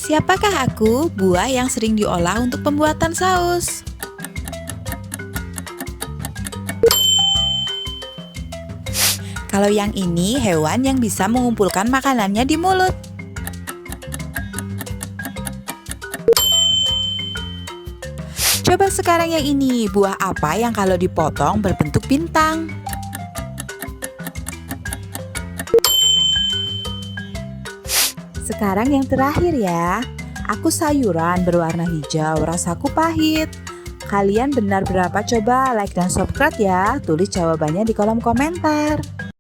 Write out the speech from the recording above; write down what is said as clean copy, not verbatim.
Siapakah aku? Buah yang sering diolah untuk pembuatan saus. Kalau yang ini, hewan yang bisa mengumpulkan makanannya di mulut. Coba sekarang yang ini, buah apa yang kalau dipotong berbentuk bintang? Sekarang yang terakhir ya. Aku sayuran berwarna hijau, rasaku pahit. Kalian benar berapa? Coba like dan subscribe ya. Tulis jawabannya di kolom komentar.